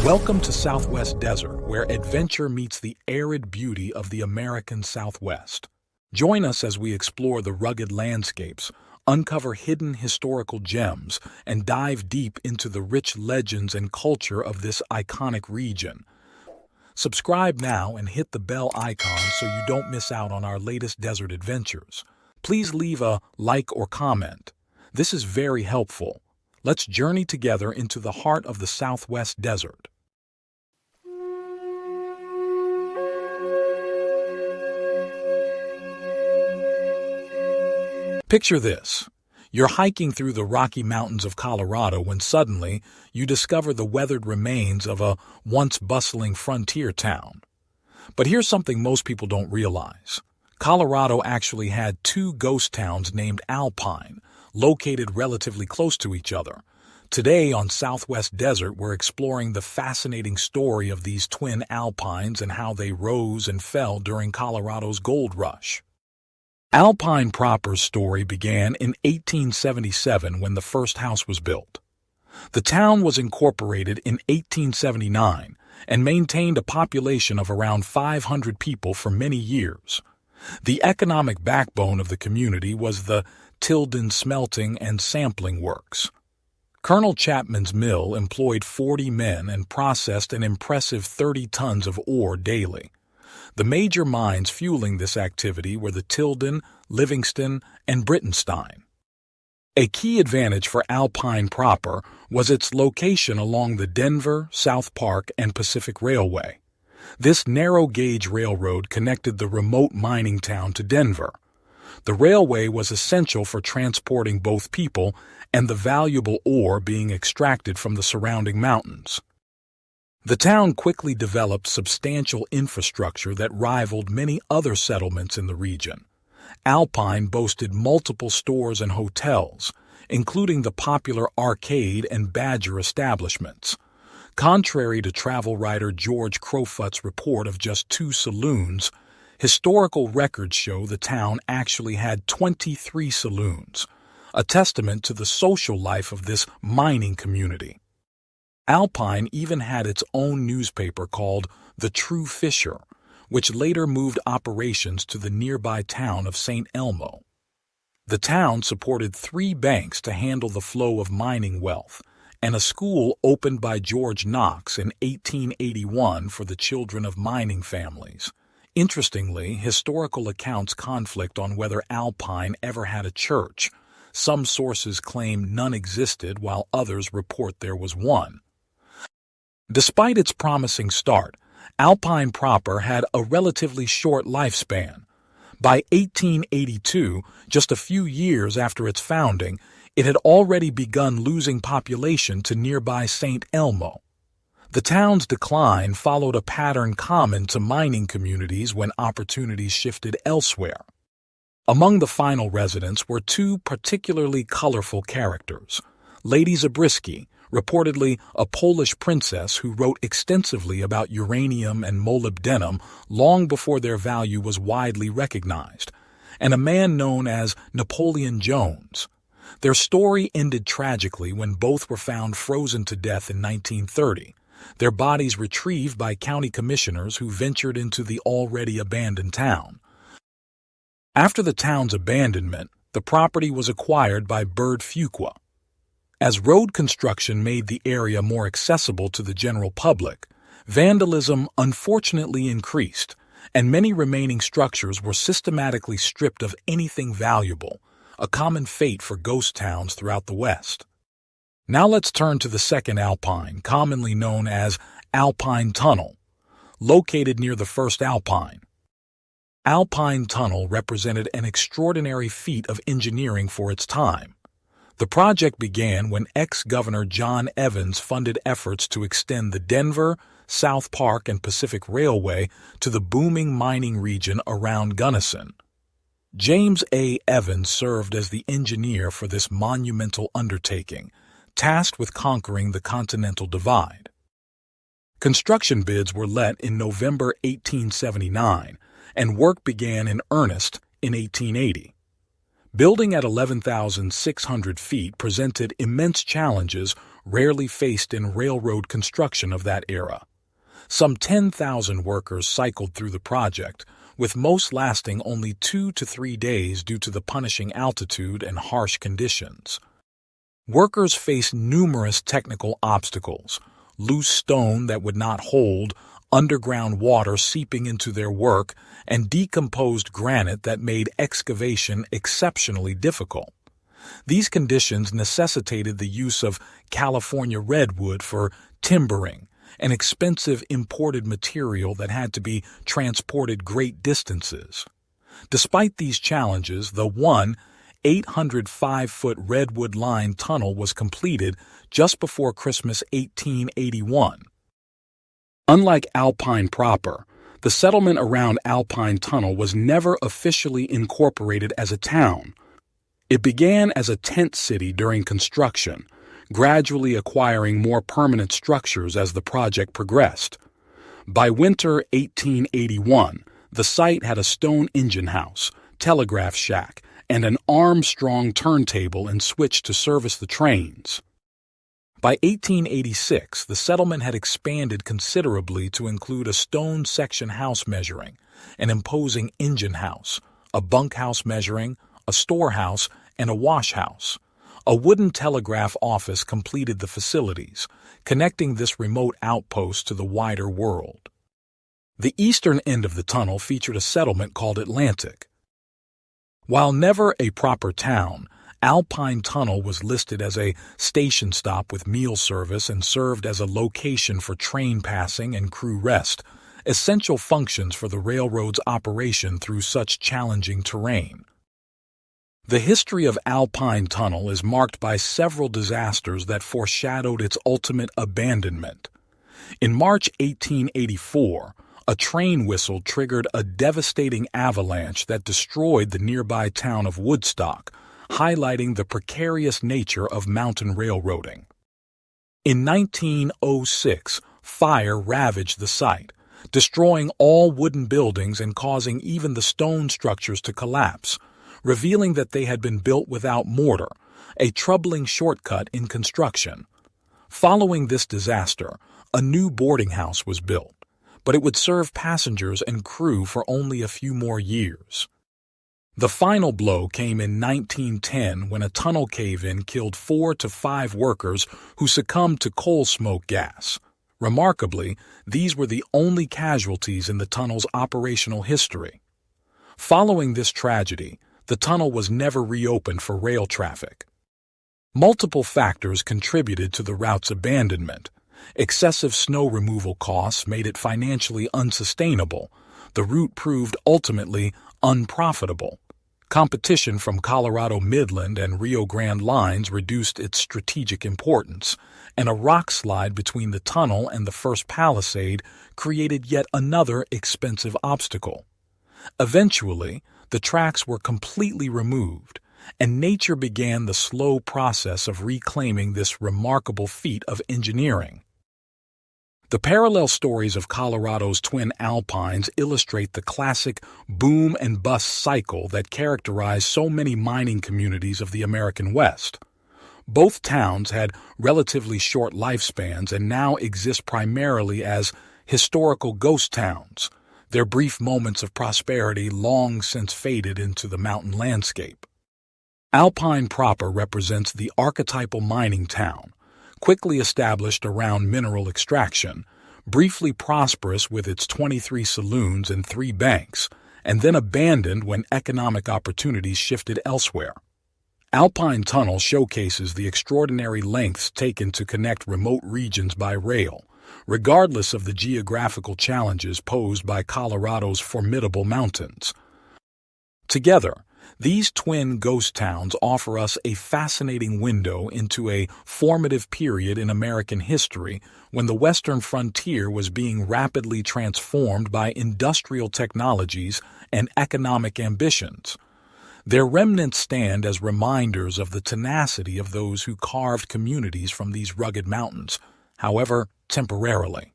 Welcome to Southwest Desert, where adventure meets the arid beauty of the American Southwest. Join us as we explore the rugged landscapes, uncover hidden historical gems, and dive deep into the rich legends and culture of this iconic region. Subscribe now and hit the bell icon so you don't miss out on our latest desert adventures. Please leave a like or comment. This is very helpful. Let's journey together into the heart of the Southwest Desert. Picture this. You're hiking through the Rocky Mountains of Colorado when suddenly you discover the weathered remains of a once bustling frontier town. But here's something most people don't realize. Colorado actually had two ghost towns named Alpine, located relatively close to each other. Today on Southwest Desert, we're exploring the fascinating story of these twin Alpines and how they rose and fell during Colorado's gold rush. Alpine Proper's story began in 1877 when the first house was built. The town was incorporated in 1879 and maintained a population of around 500 people for many years. The economic backbone of the community was the Tilden Smelting and Sampling Works. Colonel Chapman's mill employed 40 men and processed an impressive 30 tons of ore daily. The major mines fueling this activity were the Tilden, Livingston, and Brittenstein. A key advantage for Alpine Proper was its location along the Denver, South Park, and Pacific Railway. This narrow-gauge railroad connected the remote mining town to Denver. The railway was essential for transporting both people and the valuable ore being extracted from the surrounding mountains. The town quickly developed substantial infrastructure that rivaled many other settlements in the region. Alpine boasted multiple stores and hotels, including the popular Arcade and Badger establishments. Contrary to travel writer George Crofut's report of just 2 saloons, historical records show the town actually had 23 saloons, a testament to the social life of this mining community. Alpine even had its own newspaper called The True Fisher, which later moved operations to the nearby town of St. Elmo. The town supported 3 banks to handle the flow of mining wealth, and a school opened by George Knox in 1881 for the children of mining families. Interestingly, historical accounts conflict on whether Alpine ever had a church. Some sources claim none existed, while others report there was one. Despite its promising start, Alpine Proper had a relatively short lifespan. By 1882, just a few years after its founding, it had already begun losing population to nearby St. Elmo. The town's decline followed a pattern common to mining communities when opportunities shifted elsewhere. Among the final residents were 2 particularly colorful characters. Lady Zabriskie, reportedly a Polish princess who wrote extensively about uranium and molybdenum long before their value was widely recognized, and a man known as Napoleon Jones. Their story ended tragically when both were found frozen to death in 1930, their bodies retrieved by county commissioners who ventured into the already abandoned town. After the town's abandonment, the property was acquired by Bird Fuqua. As road construction made the area more accessible to the general public, vandalism unfortunately increased, and many remaining structures were systematically stripped of anything valuable, a common fate for ghost towns throughout the West. Now let's turn to the second Alpine, commonly known as Alpine Tunnel, located near the first Alpine. Alpine Tunnel represented an extraordinary feat of engineering for its time. The project began when ex-Governor John Evans funded efforts to extend the Denver, South Park, and Pacific Railway to the booming mining region around Gunnison. James A. Evans served as the engineer for this monumental undertaking, tasked with conquering the Continental Divide. Construction bids were let in November 1879, and work began in earnest in 1880. Building at 11,600 feet presented immense challenges rarely faced in railroad construction of that era. Some 10,000 workers cycled through the project, with most lasting only 2 to 3 days due to the punishing altitude and harsh conditions. Workers faced numerous technical obstacles: loose stone that would not hold, underground water seeping into their work, and decomposed granite that made excavation exceptionally difficult. These conditions necessitated the use of California redwood for timbering, an expensive imported material that had to be transported great distances. Despite these challenges, the 805-foot redwood-lined tunnel was completed just before Christmas 1881. Unlike Alpine Proper, the settlement around Alpine Tunnel was never officially incorporated as a town. It began as a tent city during construction, gradually acquiring more permanent structures as the project progressed. By winter 1881, the site had a stone engine house, telegraph shack, and an Armstrong turntable and switch to service the trains. By 1886, the settlement had expanded considerably to include a stone section house measuring, an imposing engine house, a bunkhouse measuring, a storehouse, and a wash house. A wooden telegraph office completed the facilities, connecting this remote outpost to the wider world. The eastern end of the tunnel featured a settlement called Atlantic. While never a proper town, Alpine Tunnel was listed as a station stop with meal service and served as a location for train passing and crew rest, essential functions for the railroad's operation through such challenging terrain. The history of Alpine Tunnel is marked by several disasters that foreshadowed its ultimate abandonment. In March 1884, a train whistle triggered a devastating avalanche that destroyed the nearby town of Woodstock, highlighting the precarious nature of mountain railroading. In 1906, fire ravaged the site, destroying all wooden buildings and causing even the stone structures to collapse, revealing that they had been built without mortar, a troubling shortcut in construction. Following this disaster, a new boarding house was built, but it would serve passengers and crew for only a few more years. The final blow came in 1910 when a tunnel cave-in killed 4 to 5 workers who succumbed to coal smoke gas. Remarkably, these were the only casualties in the tunnel's operational history. Following this tragedy, the tunnel was never reopened for rail traffic. Multiple factors contributed to the route's abandonment. Excessive snow removal costs made it financially unsustainable. The route proved ultimately unprofitable. Competition from Colorado Midland and Rio Grande lines reduced its strategic importance, and a rock slide between the tunnel and the first palisade created yet another expensive obstacle. Eventually, the tracks were completely removed, and nature began the slow process of reclaiming this remarkable feat of engineering. The parallel stories of Colorado's twin Alpines illustrate the classic boom and bust cycle that characterized so many mining communities of the American West. Both towns had relatively short lifespans and now exist primarily as historical ghost towns, their brief moments of prosperity long since faded into the mountain landscape. Alpine Proper represents the archetypal mining town, quickly established around mineral extraction, briefly prosperous with its 23 saloons and 3 banks, and then abandoned when economic opportunities shifted elsewhere. Alpine Tunnel showcases the extraordinary lengths taken to connect remote regions by rail, regardless of the geographical challenges posed by Colorado's formidable mountains. Together, these twin ghost towns offer us a fascinating window into a formative period in American history when the western frontier was being rapidly transformed by industrial technologies and economic ambitions. Their remnants stand as reminders of the tenacity of those who carved communities from these rugged mountains, however temporarily.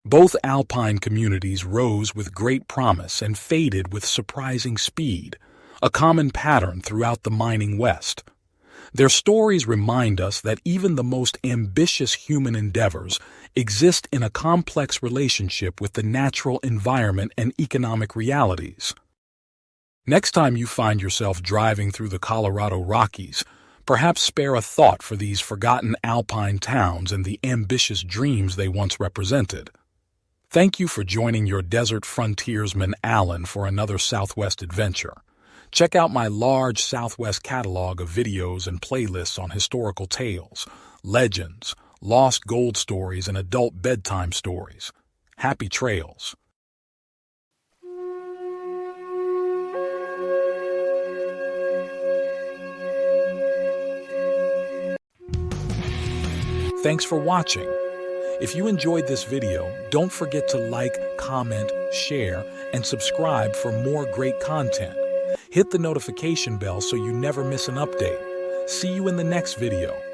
Both Alpine communities rose with great promise and faded with surprising speed, a common pattern throughout the mining West. Their stories remind us that even the most ambitious human endeavors exist in a complex relationship with the natural environment and economic realities. Next time you find yourself driving through the Colorado Rockies, perhaps spare a thought for these forgotten alpine towns and the ambitious dreams they once represented. Thank you for joining your desert frontiersman Alan for another Southwest adventure. Check out my large Southwest catalog of videos and playlists on historical tales, legends, lost gold stories, and adult bedtime stories. Happy trails. Thanks for watching. If you enjoyed this video, don't forget to like, comment, share, and subscribe for more great content. Hit the notification bell so you never miss an update. See you in the next video.